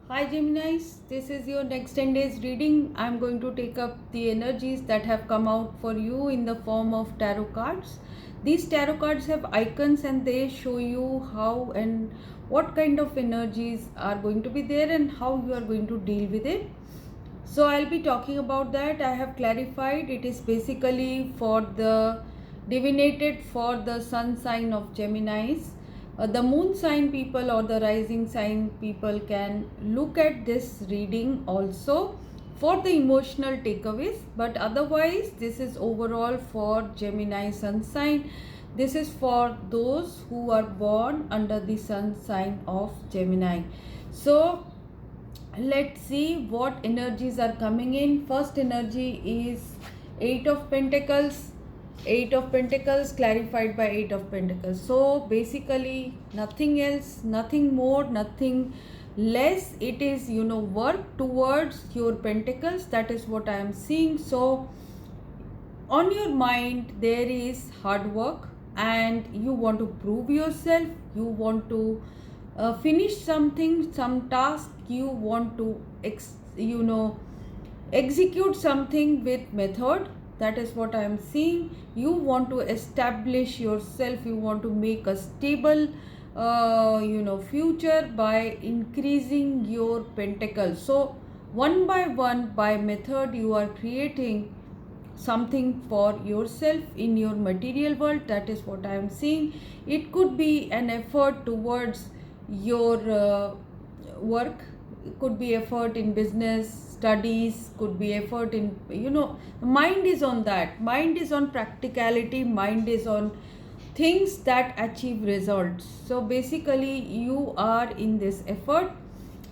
Hi Geminis, this is your next 10 days reading. I'm going to take up the energies that have come out for you in the form of tarot cards. These tarot cards have icons and they show you how and what kind of energies are going to be there and how you are going to deal with it. So I'll be talking about that. I have clarified it is basically for the divinated for the sun sign of Geminis. The moon sign people or the rising sign people can look at this reading also for the emotional takeaways, but otherwise this is overall for Gemini sun sign. This is for those who are born under the sun sign of Gemini. So let's see what energies are coming in. First energy is Eight of Pentacles. Eight of Pentacles clarified by Eight of Pentacles. So basically nothing else, nothing more, nothing less. It is, work towards your pentacles. That is what I am seeing. So on your mind there is hard work and you want to prove yourself. You want to finish something, some task. You want to execute something with method. That is what I am seeing. You want to establish yourself. You want to make a stable future by increasing your pentacles. So one by one, by method, you are creating something for yourself in your material world. That is what I am seeing. It could be an effort towards your work. It could be effort in business, studies, could be effort in mind is on that. Mind is on practicality. Mind is on things that achieve results. So basically you are in this effort.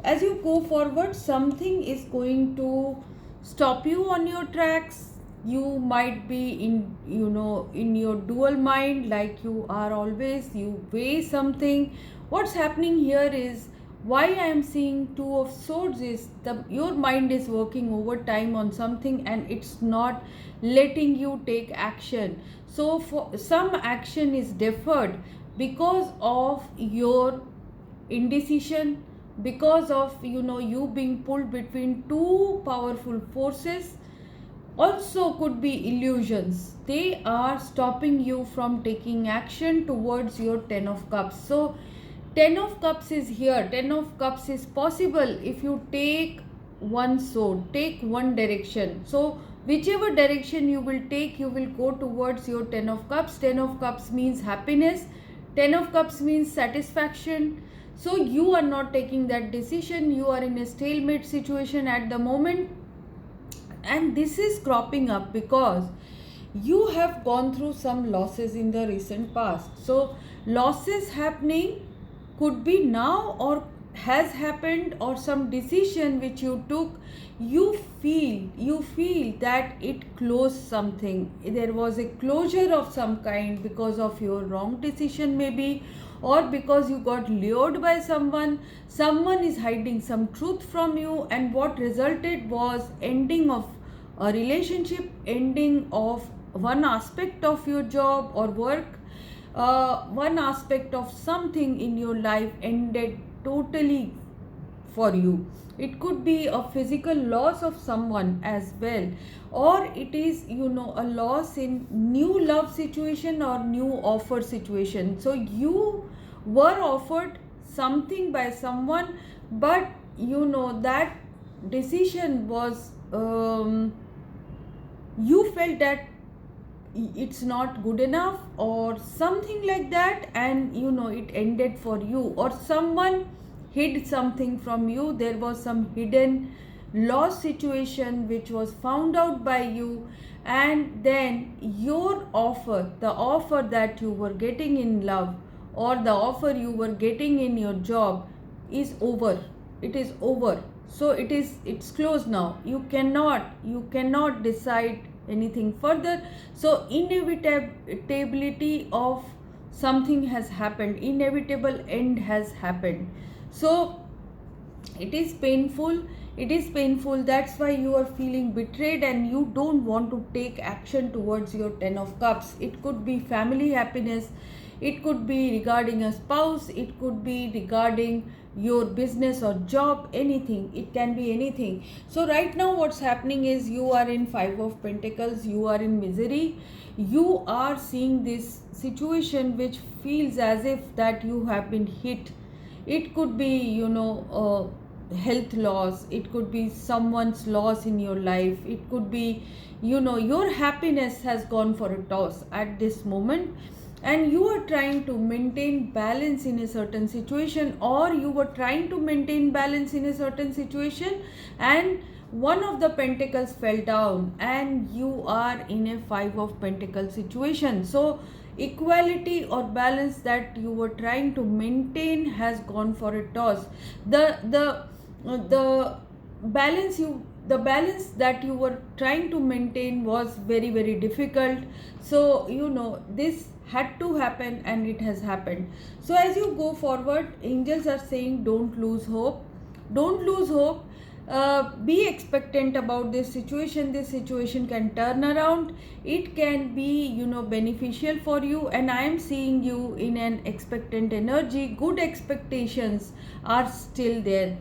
As you go forward, something is going to stop you on your tracks. You might be in your dual mind, like you are always, you weigh something. What's happening here is, why I am seeing Two of Swords is your mind is working overtime on something and it's not letting you take action. So for some action is deferred because of your indecision, because of you being pulled between two powerful forces. Also could be illusions. They are stopping you from taking action towards your Ten of Cups. So Ten of Cups is here. Ten of Cups is possible if you take one sword, take one direction. So whichever direction you will take, you will go towards your Ten of Cups. Ten of Cups means happiness. Ten of Cups means satisfaction. So you are not taking that decision. You are in a stalemate situation at the moment, and this is cropping up because you have gone through some losses in the recent past. So losses happening could be now or has happened, or some decision which you took, you feel that it closed something. There was a closure of some kind because of your wrong decision maybe, or because you got lured by someone is hiding some truth from you, and what resulted was ending of a relationship, ending of one aspect of your job or work. One aspect of something in your life ended totally for you. It could be a physical loss of someone as well, or it is a loss in new love situation or new offer situation. So you were offered something by someone, but that decision was you felt that it's not good enough or something like that, and it ended for you, or someone hid something from you. There was some hidden loss situation which was found out by you, and then your offer, the offer that you were getting in love or the offer you were getting in your job is over. It is over. So it's closed now. You cannot decide anything further. So inevitability of something has happened, inevitable end has happened. So It is painful. It is painful. That's why you are feeling betrayed and you don't want to take action towards your 10 of cups. It could be family happiness, it could be regarding a spouse, it could be regarding your business or job, anything. It can be anything. So right now what's happening is you are in 5 of pentacles, you are in misery. You are seeing this situation which feels as if that you have been hit. It could be, health loss, it could be someone's loss in your life, it could be, your happiness has gone for a toss at this moment, and you are trying to maintain balance in a certain situation, or you were trying to maintain balance in a certain situation, and one of the pentacles fell down and you are in a 5 of pentacles situation. So equality or balance that you were trying to maintain has gone for a toss. The balance that you were trying to maintain was very, very difficult. So this had to happen and it has happened. So as you go forward, angels are saying don't lose hope. Don't lose hope. Be expectant about this situation. This situation can turn around. It can be beneficial for you, and I am seeing you in an expectant energy. Good expectations are still there.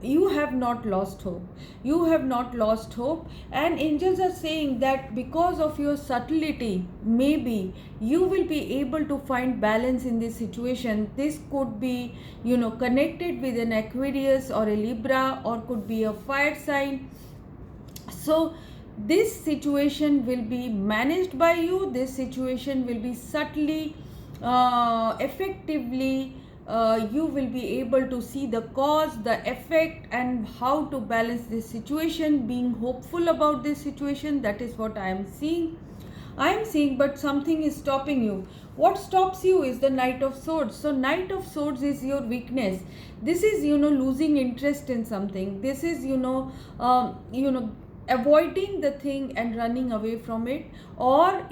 You have not lost hope. You have not lost hope, and angels are saying that because of your subtlety, maybe you will be able to find balance in this situation. This could be connected with an Aquarius or a Libra, or could be a fire sign. So this situation will be managed by you. This situation will be subtly, effectively, you will be able to see the cause, the effect, and how to balance this situation, being hopeful about this situation. That is what I am seeing. But something is stopping you. What stops you is the Knight of Swords. So Knight of Swords is your weakness. This is losing interest in something. This is avoiding the thing and running away from it, or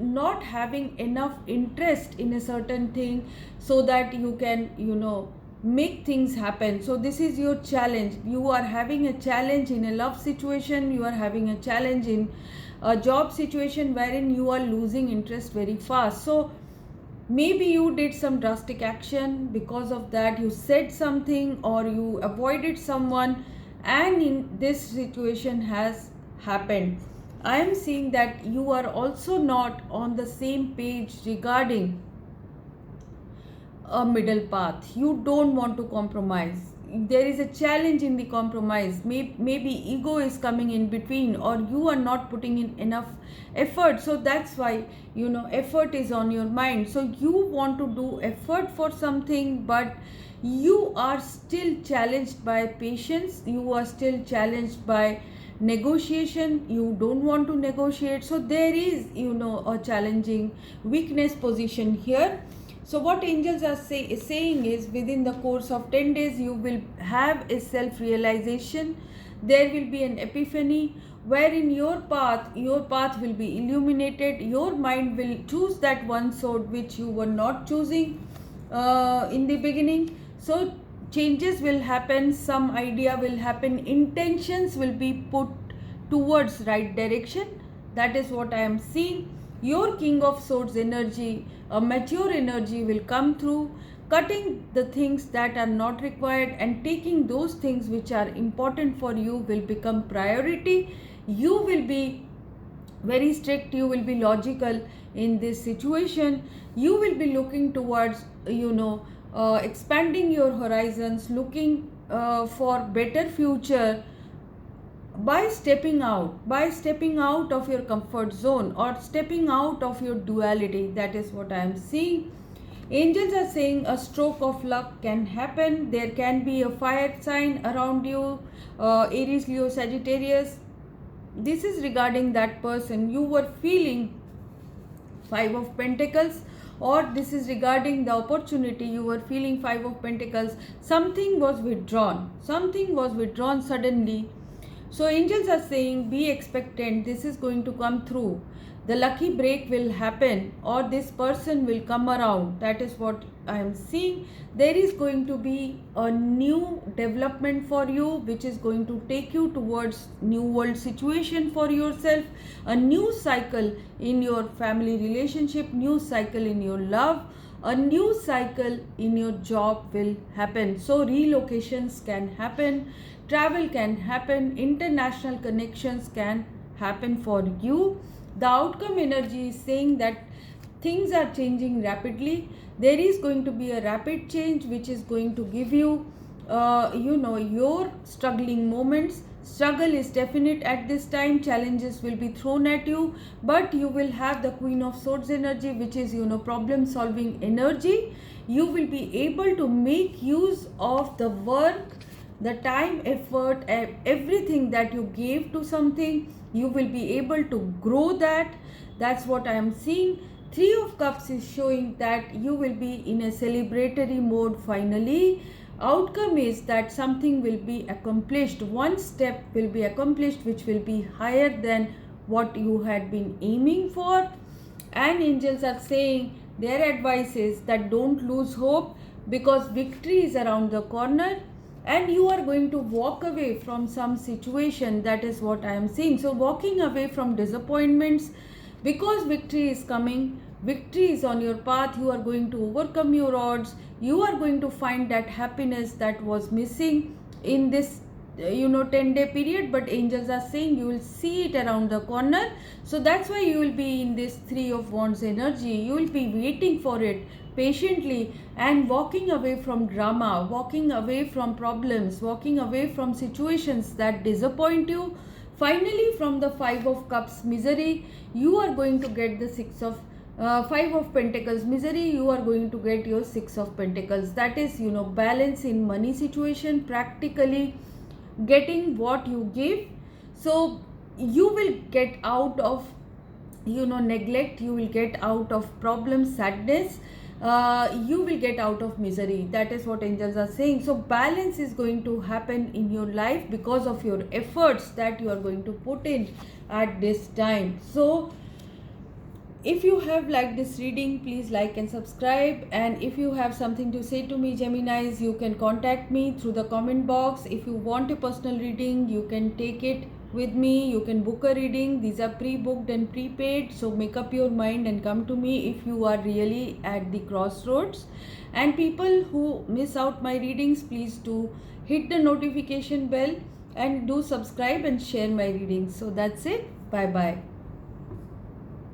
not having enough interest in a certain thing so that you can make things happen. So this is your challenge. You are having a challenge in a love situation, you are having a challenge in a job situation wherein you are losing interest very fast. So maybe you did some drastic action, because of that you said something or you avoided someone, and in this situation has happened. I am seeing that you are also not on the same page regarding a middle path. You don't want to compromise. There is a challenge in the compromise. Maybe ego is coming in between, or you are not putting in enough effort. So that's why effort is on your mind. So you want to do effort for something, but you are still challenged by patience, you are still challenged by negotiation, you don't want to negotiate. So there is a challenging weakness position here. So what angels are saying is, within the course of 10 days you will have a self realization. There will be an epiphany wherein your path will be illuminated. Your mind will choose that one sword which you were not choosing in the beginning. So changes will happen, some idea will happen, intentions will be put towards right direction. That is what I am seeing. Your King of Swords energy, a mature energy will come through, cutting the things that are not required and taking those things which are important for you will become priority. You will be very strict, you will be logical in this situation. You will be looking towards expanding your horizons, looking for better future by stepping out of your comfort zone, or stepping out of your duality. That is what I am seeing. Angels are saying a stroke of luck can happen. There can be a fire sign around you, Aries, Leo, Sagittarius. This is regarding that person. You were feeling 5 of Pentacles, or this is regarding the opportunity. You were feeling 5 of Pentacles. Something was withdrawn suddenly. So angels are saying be expectant. This is going to come through. the lucky break will happen, or this person will come around. That is what I am seeing. There is going to be a new development for you, which is going to take you towards new world situation for yourself, a new cycle in your family relationship, new cycle in your love, a new cycle in your job will happen. So relocations can happen, travel can happen, international connections can happen for you. The outcome energy is saying that things are changing rapidly. There is going to be a rapid change which is going to give you your struggling moments. Struggle is definite at this time, challenges will be thrown at you, but you will have the Queen of Swords energy, which is problem solving energy. You will be able to make use of the work, the time, effort, everything that you gave to something. You will be able to grow that. That's what I am seeing. Three of Cups is showing that you will be in a celebratory mode finally. Outcome is that something will be accomplished. One step will be accomplished which will be higher than what you had been aiming for. And angels are saying, their advice is that don't lose hope, because victory is around the corner and you are going to walk away from some situation. That is what I am seeing. So walking away from disappointments, because victory is coming, victory is on your path. You are going to overcome your odds. You are going to find that happiness that was missing in this 10-day period, but angels are saying you will see it around the corner. So that's why you will be in this Three of Wands energy. You will be waiting for it patiently and walking away from drama, walking away from problems, walking away from situations that disappoint you. Finally, from the Five of Cups misery, you are going to get the Five of Pentacles misery. You are going to get your Six of Pentacles. That is balance in money situation, practically getting what you give. So you will get out of neglect, you will get out of problems, sadness, you will get out of misery. That is what angels are saying. So balance is going to happen in your life because of your efforts that you are going to put in at this time. So if you have liked this reading, please like and subscribe. And if you have something to say to me, Geminis, you can contact me through the comment box. If you want a personal reading, you can take it with me. You can book a reading. These are pre-booked and prepaid. So make up your mind and come to me if you are really at the crossroads. And people who miss out my readings, please do hit the notification bell and do subscribe and share my readings. So that's it. Bye bye.